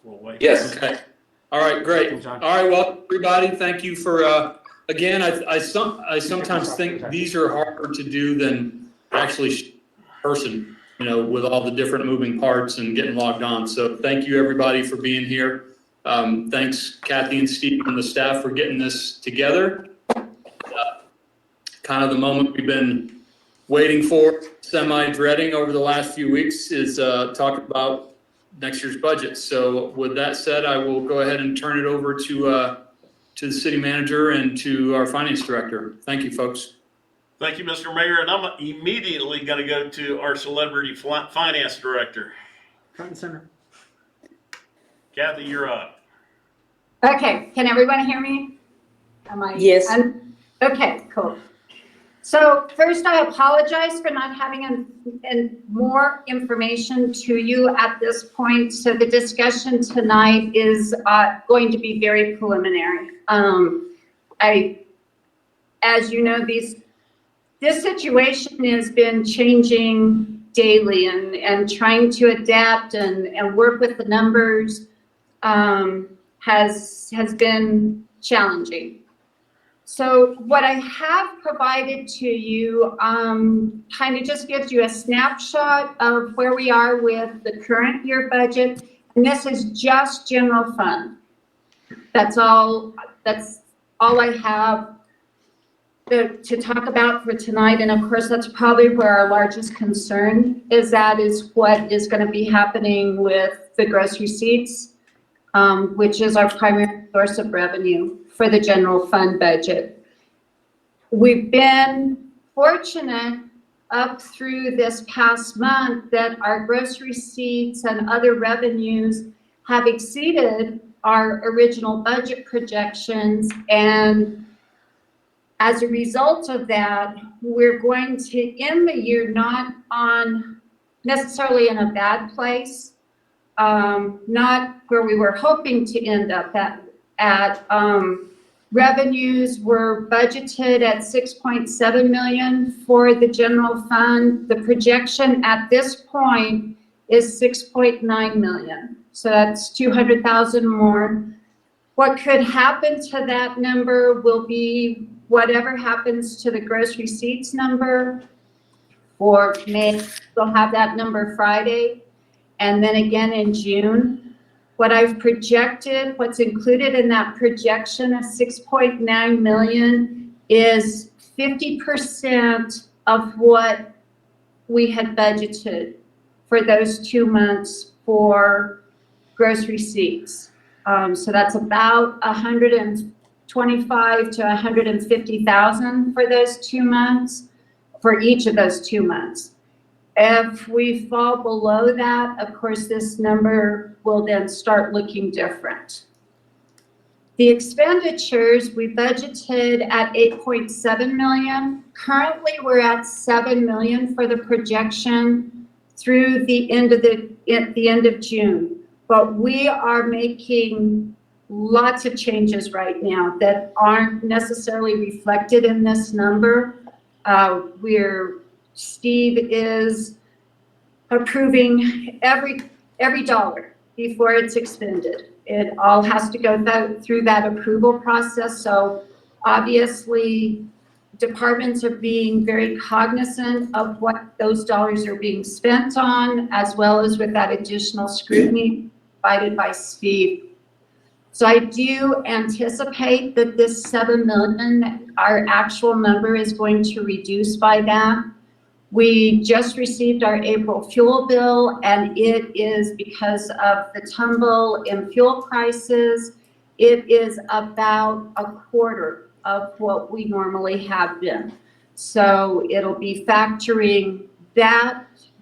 We'll wait. Yes. Okay. All right, great. All right, well, everybody, thank you for, again, I sometimes think these are harder to do than actually person, you know, with all the different moving parts and getting logged on. So thank you, everybody, for being here. Thanks, Kathy and Steve and the staff for getting this together. Kind of the moment we've been waiting for, semi-dreading over the last few weeks is talking about next year's budget. So with that said, I will go ahead and turn it over to the city manager and to our finance director. Thank you, folks. Thank you, Mr. Mayor. And I'm immediately going to go to our celebrity finance director. Front and center. Kathy, you're up. Okay, can everyone hear me? Yes. Okay, cool. So first, I apologize for not having more information to you at this point. So the discussion tonight is going to be very preliminary. As you know, this situation has been changing daily, and trying to adapt and work with the numbers has been challenging. So what I have provided to you kind of just gives you a snapshot of where we are with the current year budget, and this is just general fund. That's all I have to talk about for tonight. And of course, that's probably where our largest concern is what is going to be happening with the gross receipts, which is our primary source of revenue for the general fund budget. We've been fortunate up through this past month that our gross receipts and other revenues have exceeded our original budget projections, and as a result of that, we're going to end the year not necessarily in a bad place, not where we were hoping to end up at. Revenues were budgeted at $6.7 million for the general fund. The projection at this point is $6.9 million. So that's 200,000 more. What could happen to that number will be whatever happens to the gross receipts number for May. We'll have that number Friday, and then again in June. What I've projected, what's included in that projection of 6.9 million is 50% of what we had budgeted for those 2 months for gross receipts. So that's about 125 to 150,000 for those 2 months, for each of those 2 months. If we fall below that, of course, this number will then start looking different. The expenditures, we budgeted at 8.7 million. Currently, we're at 7 million for the projection through the end of June. But we are making lots of changes right now that aren't necessarily reflected in this number. Steve is approving every dollar before it's expended. It all has to go through that approval process. So obviously, departments are being very cognizant of what those dollars are being spent on, as well as with that additional scrutiny provided by Steve. So I do anticipate that this 7 million, our actual number, is going to reduce by that. We just received our April fuel bill, and it is, because of the tumble in fuel prices, it is about a quarter of what we normally have been. So it'll be factoring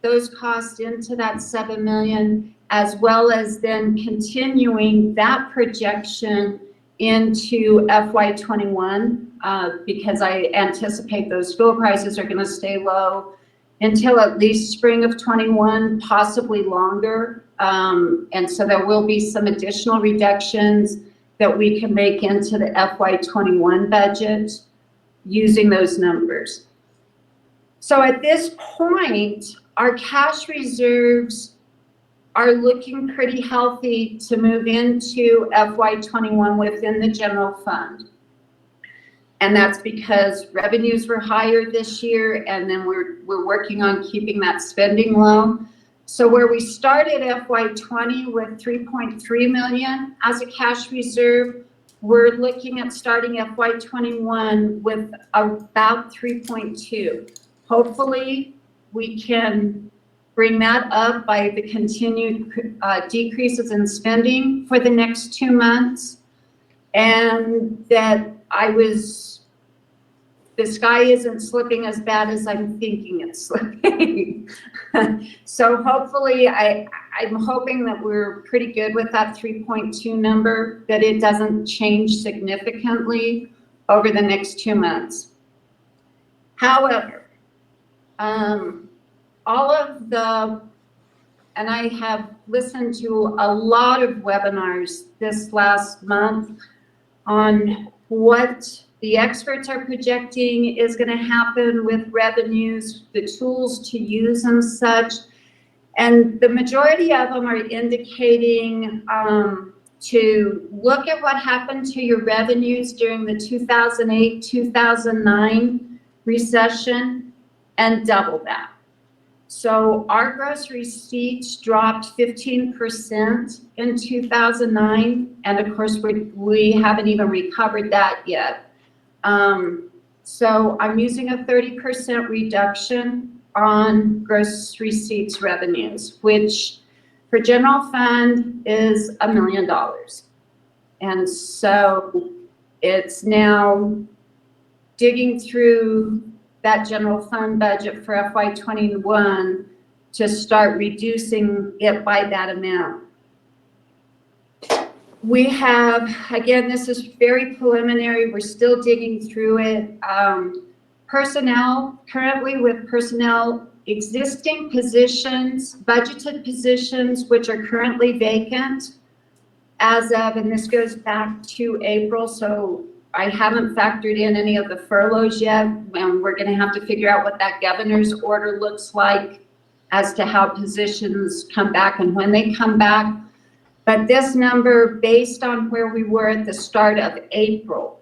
those costs into that 7 million, as well as then continuing that projection into FY21, because I anticipate those fuel prices are going to stay low until at least spring of 21, possibly longer. And so there will be some additional reductions that we can make into the FY21 budget using those numbers. So at this point, our cash reserves are looking pretty healthy to move into FY21 within the general fund. And that's because revenues were higher this year, and then we're working on keeping that spending low. So where we started FY20 with 3.3 million as a cash reserve, we're looking at starting FY21 with about 3.2. Hopefully, we can bring that up by the continued decreases in spending for the next 2 months, and that the sky isn't slipping as bad as I'm thinking it's slipping. So hopefully, I'm hoping that we're pretty good with that 3.2 number, that it doesn't change significantly over the next 2 months. However, all of the, and I have listened to a lot of webinars this last month on what the experts are projecting is going to happen with revenues, the tools to use and such. And the majority of them are indicating to look at what happened to your revenues during the 2008-2009 recession and double that. So our gross receipts dropped 15% in 2009, and of course we haven't even recovered that yet. So I'm using a 30% reduction on gross receipts revenues, which for general fund is $1 million. And so it's now digging through that general fund budget for FY21 to start reducing it by that amount. We have, again, this is very preliminary, we're still digging through it. Personnel, currently with personnel, existing positions, budgeted positions, which are currently vacant as of, and this goes back to April, so I haven't factored in any of the furloughs yet, and we're going to have to figure out what that governor's order looks like as to how positions come back and when they come back. But this number, based on where we were at the start of April,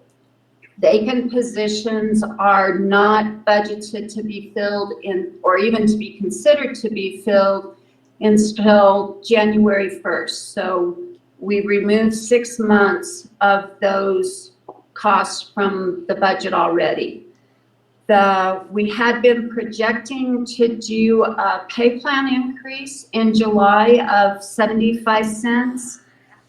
vacant positions are not budgeted to be filled in, or even to be considered to be filled until January 1st. So we removed 6 months of those costs from the budget already. We had been projecting to do a pay plan increase in July of 75 cents.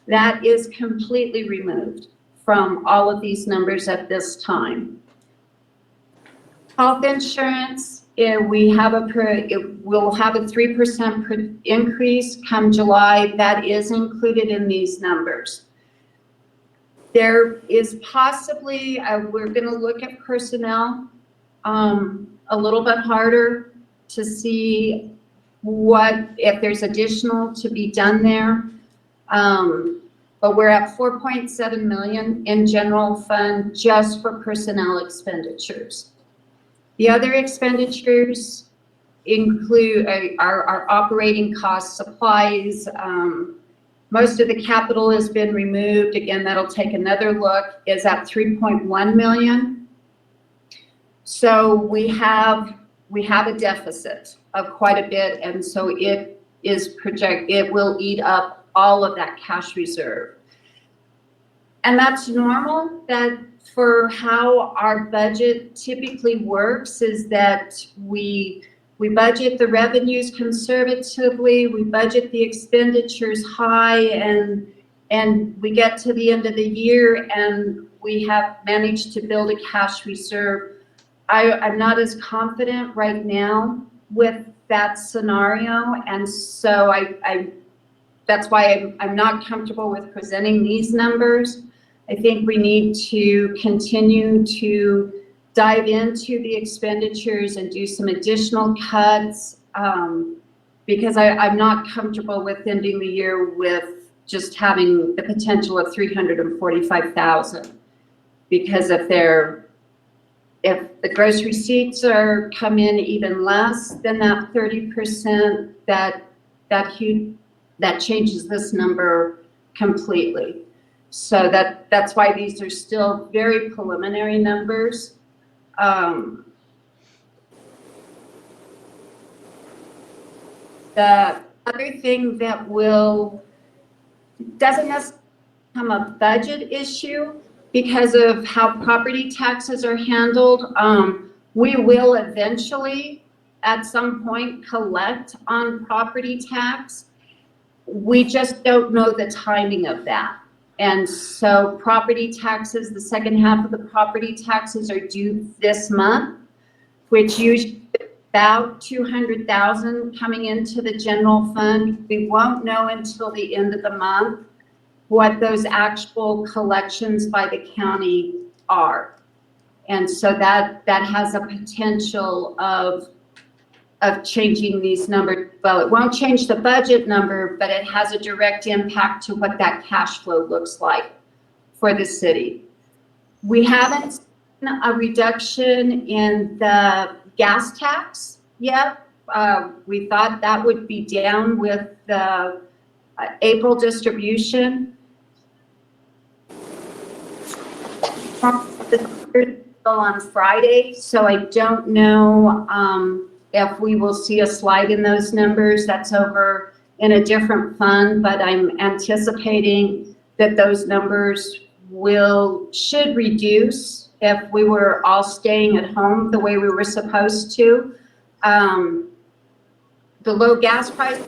That is completely removed from all of these numbers at this time. Health insurance, we'll have a 3% increase come July. That is included in these numbers. There is possibly, we're going to look at personnel a little bit harder to see if there's additional to be done there. But we're at 4.7 million in general fund just for personnel expenditures. The other expenditures include our operating costs, supplies. Most of the capital has been removed. Again, that'll take another look, is at 3.1 million. So we have a deficit of quite a bit, and so it will eat up all of that cash reserve. And that's normal. That for how our budget typically works is that we budget the revenues conservatively, we budget the expenditures high, and we get to the end of the year and we have managed to build a cash reserve. I'm not as confident right now with that scenario, and so that's why I'm not comfortable with presenting these numbers. I think we need to continue to dive into the expenditures and do some additional cuts, because I'm not comfortable with ending the year with just having the potential of 345,000, because if the gross receipts come in even less than that 30%, that that changes this number completely. So that's why these are still very preliminary numbers. The other thing that doesn't necessarily become a budget issue because of how property taxes are handled. We will eventually, at some point, collect on property tax. We just don't know the timing of that. And so property taxes, the second half of the property taxes are due this month, which usually about 200,000 coming into the general fund. We won't know until the end of the month what those actual collections by the county are. And so that has a potential of changing these numbers. Well, it won't change the budget number, but it has a direct impact to what that cash flow looks like for the city. We haven't seen a reduction in the gas tax yet. We thought that would be down with the April distribution. On Friday, so I don't know if we will see a slide in those numbers. That's over in a different fund, but I'm anticipating that those numbers should reduce if we were all staying at home the way we were supposed to. The low gas price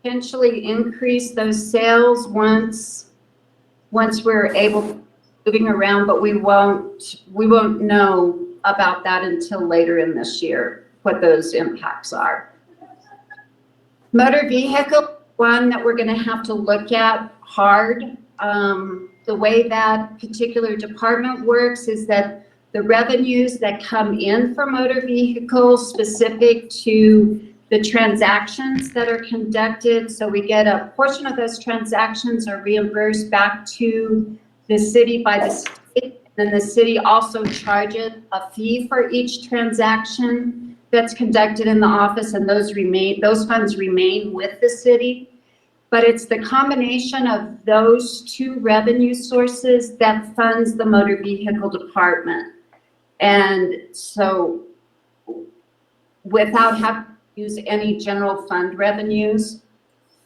potentially increase those sales once we're able to moving around, but we won't know about that until later in this year, what those impacts are. Motor vehicle, one that we're going to have to look at hard. The way that particular department works is that the revenues that come in for motor vehicles specific to the transactions that are conducted, so we get a portion of those transactions are reimbursed back to the city by the state, and the city also charges a fee for each transaction that's conducted in the office, and those funds remain with the city. But it's the combination of those two revenue sources that funds the motor vehicle department. And so without having to use any general fund revenues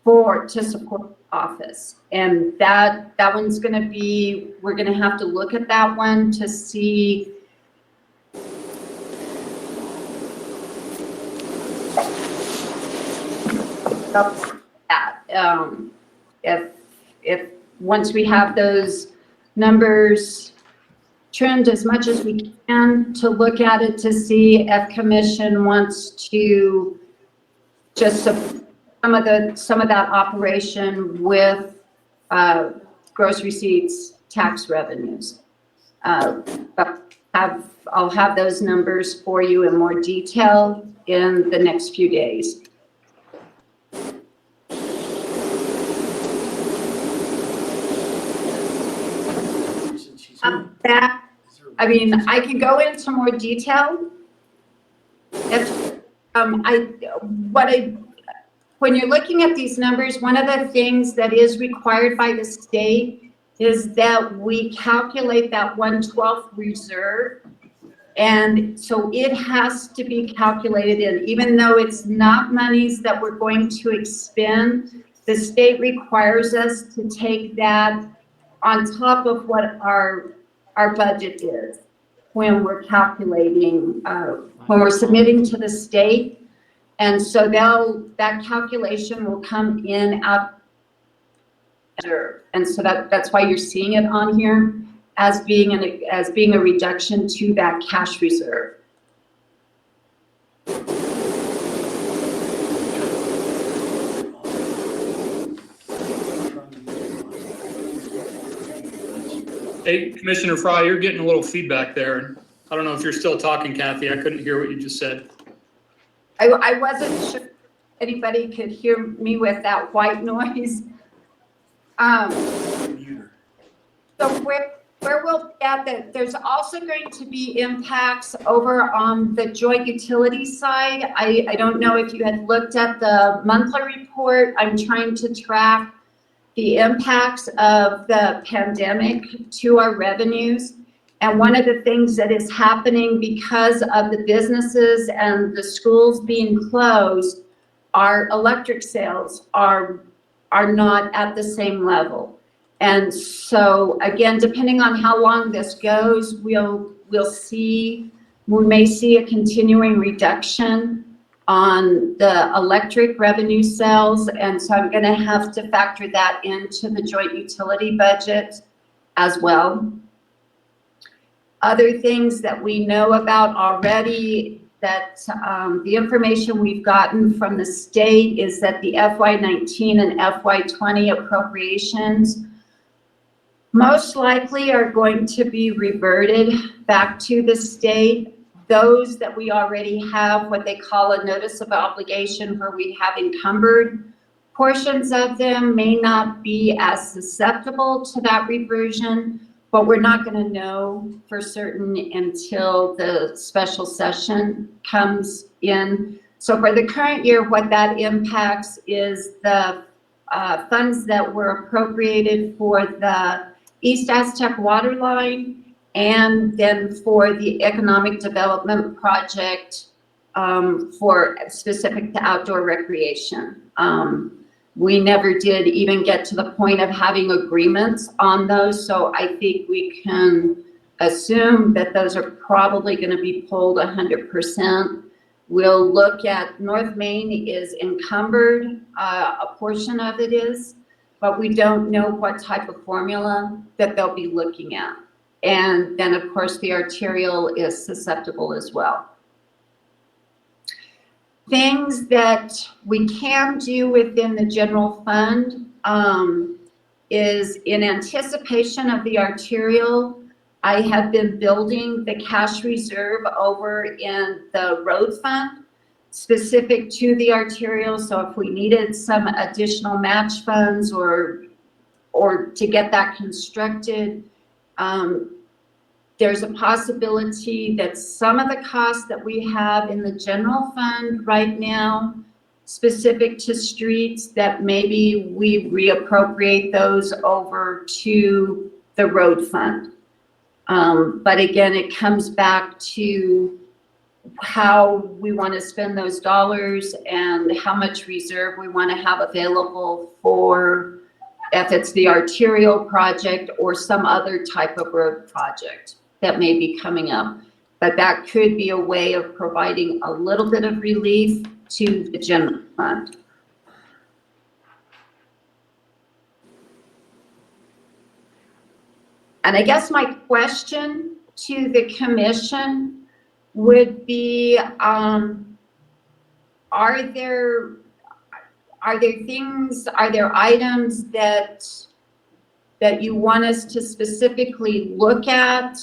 to support the office. And that one's going to be, we're going to have to look at that one to see if once we have those numbers trimmed as much as we can, to look at it to see if commission wants to just support some of that operation with gross receipts, tax revenues. But I'll have those numbers for you in more detail in the next few days. I can go into more detail. When you're looking at these numbers, one of the things that is required by the state is that we calculate that 1/12 reserve. And so it has to be calculated in, even though it's not monies that we're going to expend, the state requires us to take that on top of what our budget is when we're calculating, when we're submitting to the state. And so that calculation will come in out. And so that's why you're seeing it on here as being a reduction to that cash reserve. Hey, Commissioner Fry, you're getting a little feedback there. I don't know if you're still talking, Kathy. I couldn't hear what you just said. I wasn't sure if anybody could hear me with that white noise. So where Where we'll add that there's also going to be impacts over on the joint utility side. I don't know if you had looked at the monthly report. I'm trying to track the impacts of the pandemic to our revenues. And one of the things that is happening because of the businesses and the schools being closed, our electric sales are not at the same level. And so again, depending on how long this goes, we may see a continuing reduction on the electric revenue sales. And so I'm going to have to factor that into the joint utility budget as well. Other things that we know about already, that the information we've gotten from the state is that the FY19 and FY20 appropriations most likely are going to be reverted back to the state. Those that we already have what they call a notice of obligation, where we have encumbered portions of them, may not be as susceptible to that reversion, but we're not going to know for certain until the special session comes in. So for the current year, what that impacts is the funds that were appropriated for the East Aztec water line, and then for the economic development project for specific to outdoor recreation. We never did even get to the point of having agreements on those, so I think we can assume that those are probably going to be pulled 100%. We'll look at North Main is encumbered, a portion of it is, but we don't know what type of formula that they'll be looking at. And then of course the arterial is susceptible as well. Things that we can do within the general fund is in anticipation of the arterial, I have been building the cash reserve over in the road fund specific to the arterial. So if we needed some additional match funds or to get that constructed, there's a possibility that some of the costs that we have in the general fund right now, specific to streets, that maybe we reappropriate those over to the road fund. But again, it comes back to how we want to spend those dollars and how much reserve we want to have available for if it's the arterial project or some other type of road project that may be coming up. But that could be a way of providing a little bit of relief to the general fund. And I guess my question to the commission would be, are there items that you want us to specifically look at,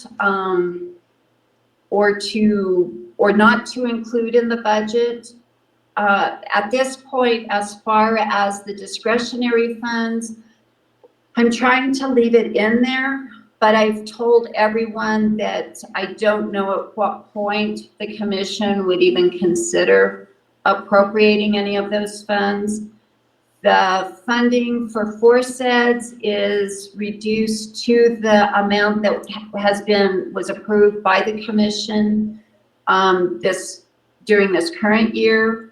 or not to include in the budget? At this point, as far as the discretionary funds, I'm trying to leave it in there, but I've told everyone that I don't know at what point the commission would even consider appropriating any of those funds. The funding for FORSEDS is reduced to the amount that was approved by the commission during this current year.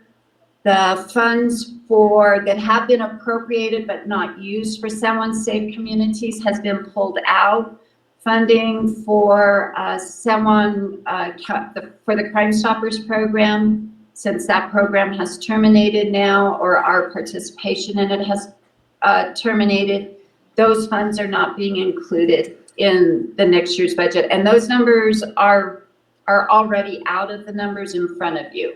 The funds that have been appropriated but not used for San Safe Communities has been pulled out. Funding for for the Crime Stoppers program, since that program has terminated now, or our participation in it has terminated, those funds are not being included in the next year's budget. And those numbers are already out of the numbers in front of you.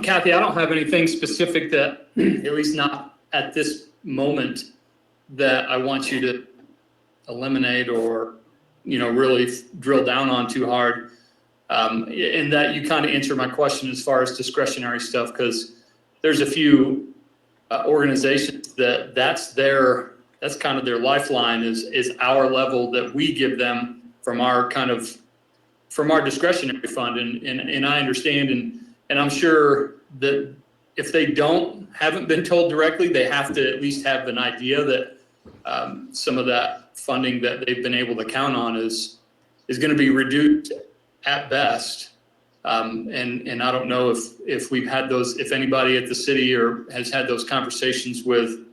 Kathy, I don't have anything specific that, at least not at this moment, that I want you to eliminate or, really drill down on too hard. And that you kind of answer my question as far as discretionary stuff, because there's a few organizations that's kind of their lifeline is our level that we give them from our discretionary fund. And I understand, and I'm sure that if they haven't been told directly, they have to at least have an idea that some of that funding that they've been able to count on is going to be reduced at best. And I don't know if we've had those, if anybody at the city or has had those conversations with,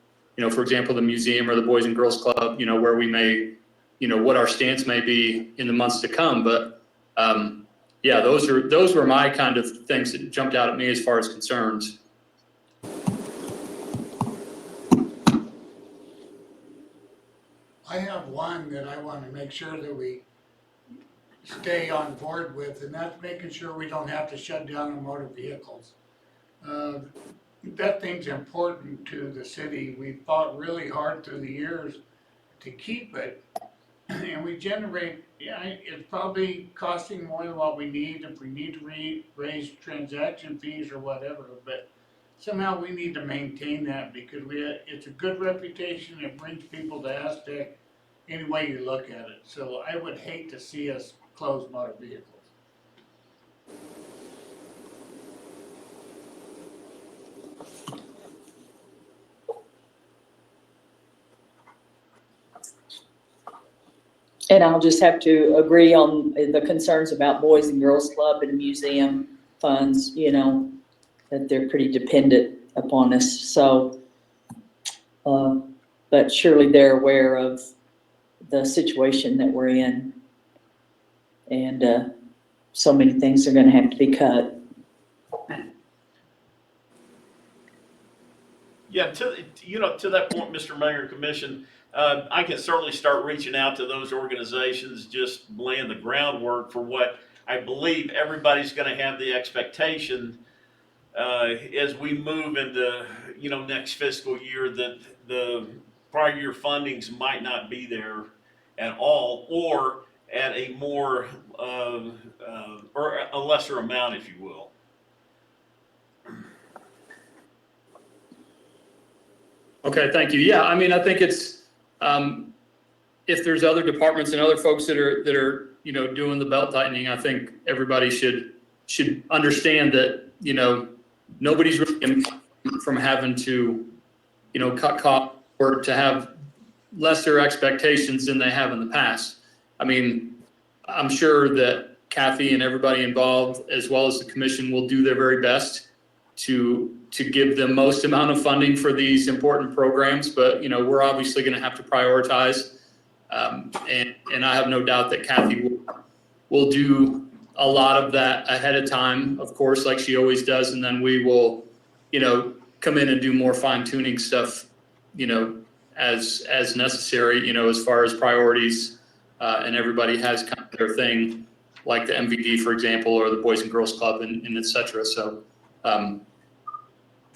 for example, the museum or the Boys and Girls Club, where we may, what our stance may be in the months to come. But yeah, those were my kind of things that jumped out at me as far as concerns. I have one that I want to make sure that we stay on board with, and that's making sure we don't have to shut down our motor vehicles. That thing's important to the city. We fought really hard through the years to keep it, and we generate, it's probably costing more than what we need if we need to raise transaction fees or whatever, but somehow we need to maintain that because it's a good reputation. It brings people to Aztec any way you look at it. So I would hate to see us close motor vehicles. And I'll just have to agree on the concerns about Boys and Girls Club and museum funds, that they're pretty dependent upon us. So, but surely they're aware of the situation that we're in. And so many things are going to have to be cut. Yeah, to that point, Mr. Mayor and Commission, I can certainly start reaching out to those organizations, just laying the groundwork for what I believe everybody's going to have the expectation as we move into, next fiscal year, that the prior year fundings might not be there at all, or at a more or a lesser amount, if you will. Okay, thank you. Yeah, I mean, I think it's if there's other departments and other folks that are doing the belt tightening, I think everybody should understand that nobody's really immune from having to cut costs or to have lesser expectations than they have in the past. I mean, I'm sure that Kathy and everybody involved, as well as the commission, will do their very best to give the most amount of funding for these important programs. But, we're obviously going to have to prioritize. And I have no doubt that Kathy will do a lot of that ahead of time, of course, like she always does. And then we will, come in and do more fine tuning stuff, as necessary, as far as priorities. And everybody has kind of their thing, like the MVD, for example, or the Boys and Girls Club and et cetera. So,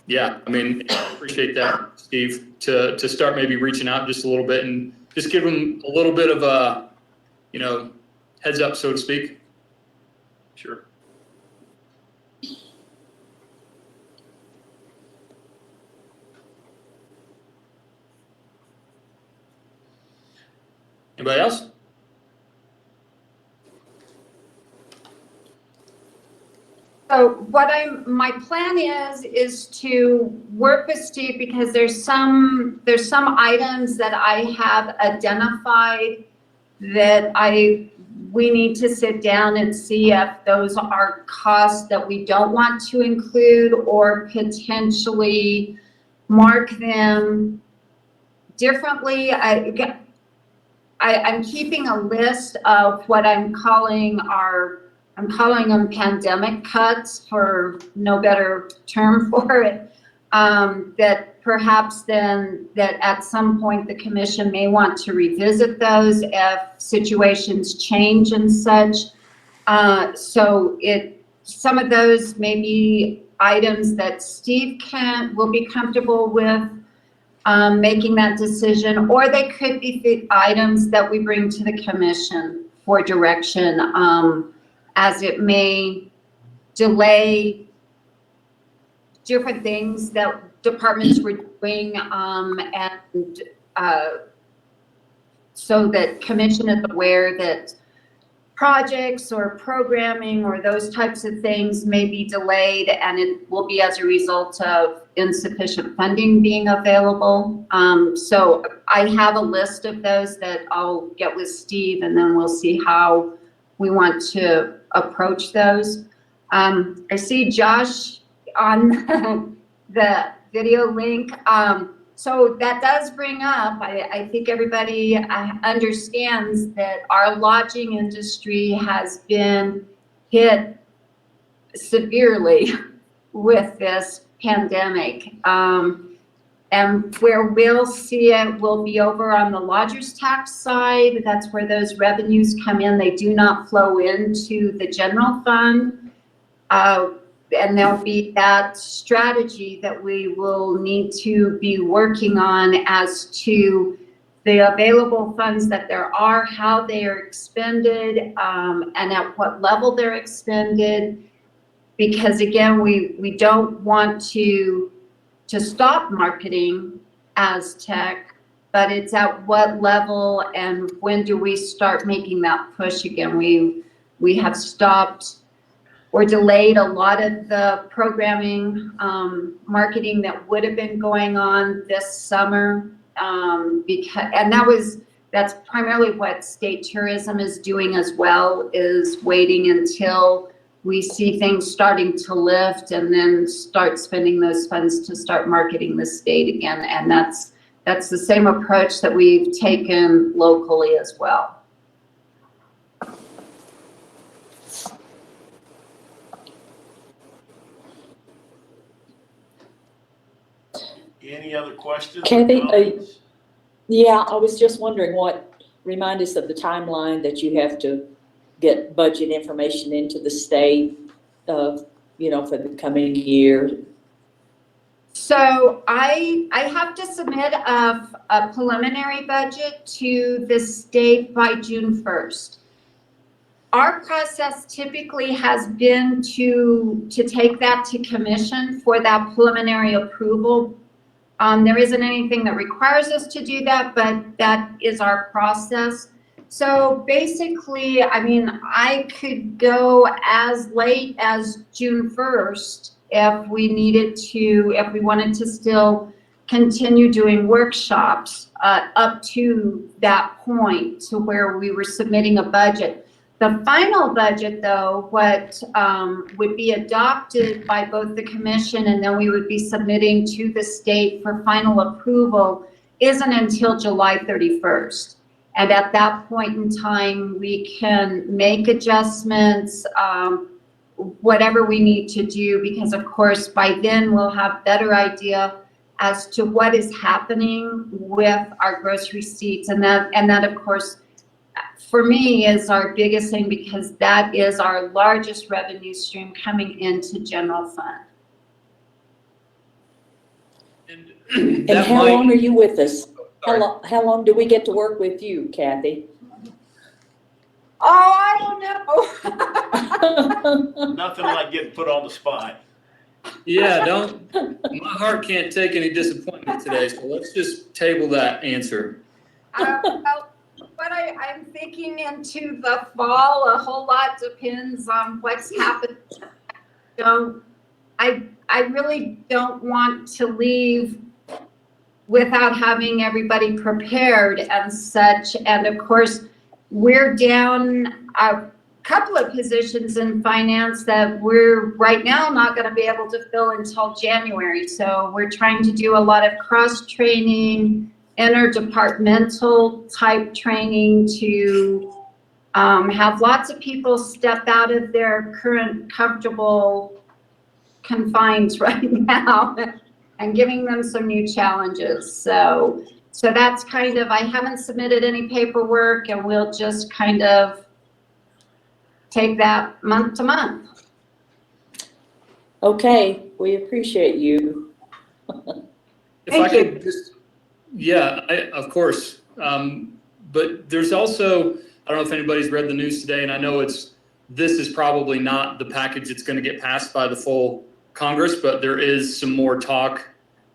yeah, I mean, I appreciate that, Steve, to start maybe reaching out just a little bit and just give them a little bit of a, heads up, so to speak. Sure. Anybody else? So my plan is to work with Steve because there's some items that I have identified that we need to sit down and see if those are costs that we don't want to include or potentially mark them differently. I'm keeping a list of what I'm calling them pandemic cuts, for no better term for it, that perhaps then that at some point the commission may want to revisit those if situations change and such. So some of those may be items that Steve will be comfortable with making that decision, or they could be the items that we bring to the commission for direction, as it may delay different things that departments were doing, and so that commission is aware that projects or programming or those types of things may be delayed, and it will be as a result of insufficient funding being available. So I have a list of those that I'll get with Steve, and then we'll see how we want to approach those. I see Josh on the video link. So that does bring up, I think everybody understands that our lodging industry has been hit severely with this pandemic. And where we'll see it will be over on the lodger's tax side. That's where those revenues come in. They do not flow into the general fund. And there'll be that strategy that we will need to be working on as to the available funds that there are, how they are expended, and at what level they're expended. Because again, we don't want to stop marketing Aztec, but it's at what level and when do we start making that push again? We have stopped or delayed a lot of the programming, marketing that would have been going on this summer, that's primarily what state tourism is doing as well, is waiting until we see things starting to lift and then start spending those funds to start marketing the state again. And that's the same approach that we've taken locally as well. Any other questions? Kathy, yeah, I was just wondering remind us of the timeline that you have to get budget information into the state, for the coming year. So I have to submit a preliminary budget to the state by June 1st. Our process typically has been to take that to commission for that preliminary approval. There isn't anything that requires us to do that, but that is our process. So basically, I could go as late as June 1st if we wanted to still continue doing workshops up to that point to where we were submitting a budget. The final budget, though, what would be adopted by both the commission and then we would be submitting to the state for final approval, isn't until July 31st. And at that point in time, we can make adjustments, whatever we need to do, because of course, by then we'll have better idea as to what is happening with our gross receipts. And that of course, for me, is our biggest thing, because that is our largest revenue stream coming into general fund. And how long are you with us? How long do we get to work with you, Kathy? Oh, I don't know. Nothing like getting put on the spot. Yeah, my heart can't take any disappointment today, so let's just table that answer. Well, what I'm thinking into the fall, a whole lot depends on what's happened. So I really don't want to leave without having everybody prepared and such. And of course, we're down a couple of positions in finance that we're right now not going to be able to fill until January. So we're trying to do a lot of cross-training, interdepartmental type training to have lots of people step out of their current comfortable confines right now and giving them some new challenges. So that's kind of, I haven't submitted any paperwork, and we'll just kind of take that month to month. Okay, we appreciate you. Thank you. Of course. But there's also, I don't know if anybody's read the news today, and I know this is probably not the package that's going to get passed by the full Congress, but there is some more talk,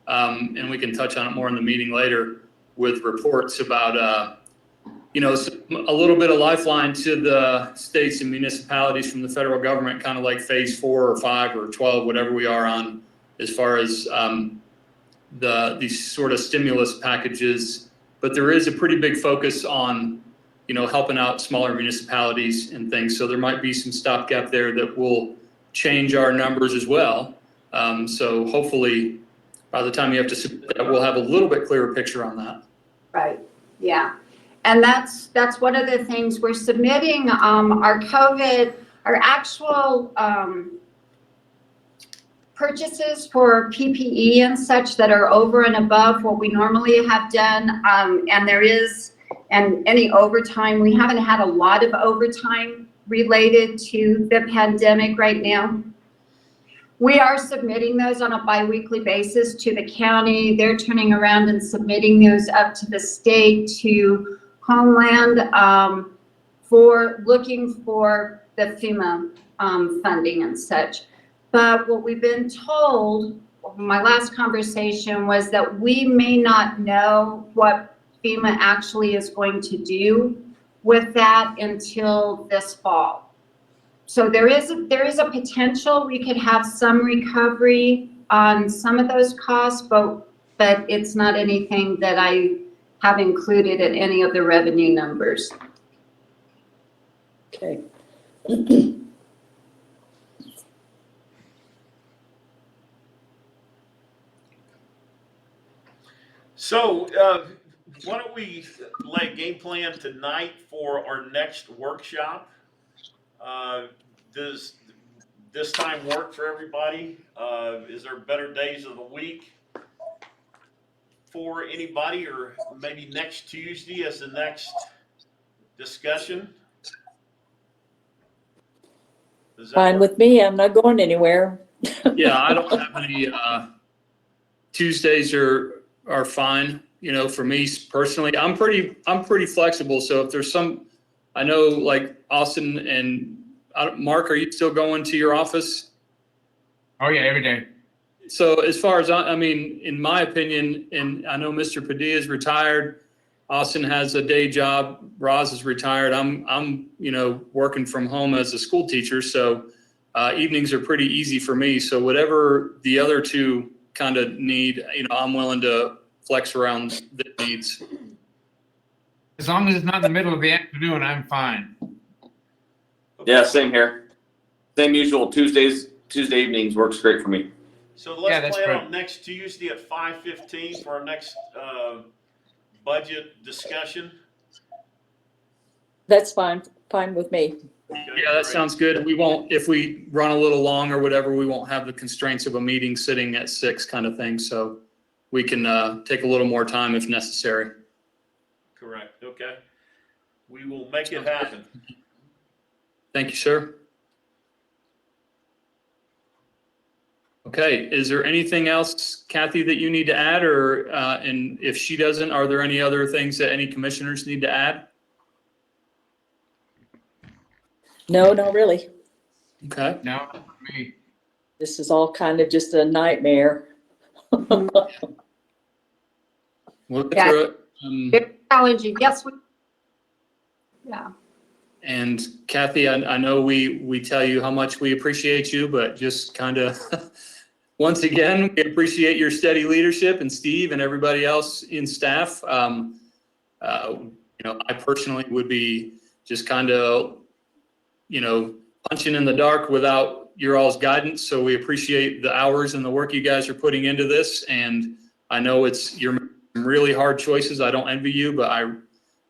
and we can touch on it more in the meeting later with reports about, a little bit of lifeline to the states and municipalities from the federal government, kind of like phase 4 or 5 or 12, whatever we are on, as far as these sort of stimulus packages. But there is a pretty big focus on, helping out smaller municipalities and things. So there might be some stopgap there that will change our numbers as well. So hopefully by the time you have to submit that, we'll have a little bit clearer picture on that. Right, yeah. And that's one of the things we're submitting, our actual purchases for PPE and such that are over and above what we normally have done. And any overtime, we haven't had a lot of overtime related to the pandemic right now. We are submitting those on a biweekly basis to the county. They're turning around and submitting those up to the state, to Homeland, for looking for the FEMA funding and such. But what we've been told, my last conversation, was that we may not know what FEMA actually is going to do with that until this fall. So there is a potential we could have some recovery on some of those costs, but it's not anything that I have included in any of the revenue numbers. Okay. So, why don't we lay a game plan tonight for our next workshop? Does this time work for everybody? Is there better days of the week for anybody, or maybe next Tuesday as the next discussion? Does that Fine work? with me. I'm not going anywhere. Yeah, I don't have any, Tuesdays are fine, for me personally. I'm pretty flexible. So if there's I know like Austin and Mark, are you still going to your office? Oh yeah, every day. So as far as, in my opinion, and I know Mr. Padilla is retired, Austin has a day job, Roz is retired. I'm working from home as a school teacher. So evenings are pretty easy for me. So whatever the other two kind of need, I'm willing to flex around the needs. As long as it's not in the middle of the afternoon, I'm fine. Yeah, same here. Same usual. Tuesday evenings works great for me. So Yeah, let's that's plan great. on next Tuesday at 5:15 for our next budget discussion. That's fine with me. Okay, Yeah, that great. sounds good. We won't, if we run a little long or whatever, we won't have the constraints of a meeting sitting at 6 kind of thing. So we can take a little more time if necessary. Correct, okay. We will make it happen. Thank you, sir. Okay, is there anything else, Kathy, that you need to add, or, and if she doesn't, are there any other things that any commissioners need to add? No, not really. Okay. No, not for me. This is all kind of just a nightmare. We'll get Yeah. through it. Very challenging, yes. Yeah. And Kathy, I know we tell you how much we appreciate you, but just kind of, once again, we appreciate your steady leadership, and Steve and everybody else in staff. I personally would be just kind of, punching in the dark without your all's guidance. So we appreciate the hours and the work you guys are putting into this. And I know you're really hard choices. I don't envy you, but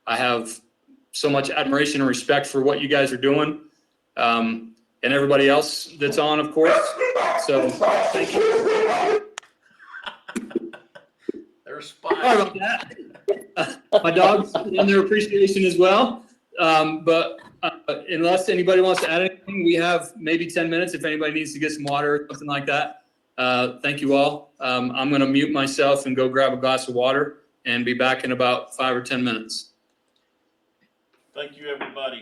I have so much admiration and respect for what you guys are doing, and everybody else that's on, of course. So thank you. They're Sorry spies. about that. My dogs and their appreciation as well. But unless anybody wants to add anything, we have maybe 10 minutes if anybody needs to get some water or something like that. Thank you all. I'm going to mute myself and go grab a glass of water and be back in about 5 or 10 minutes. Thank you, everybody.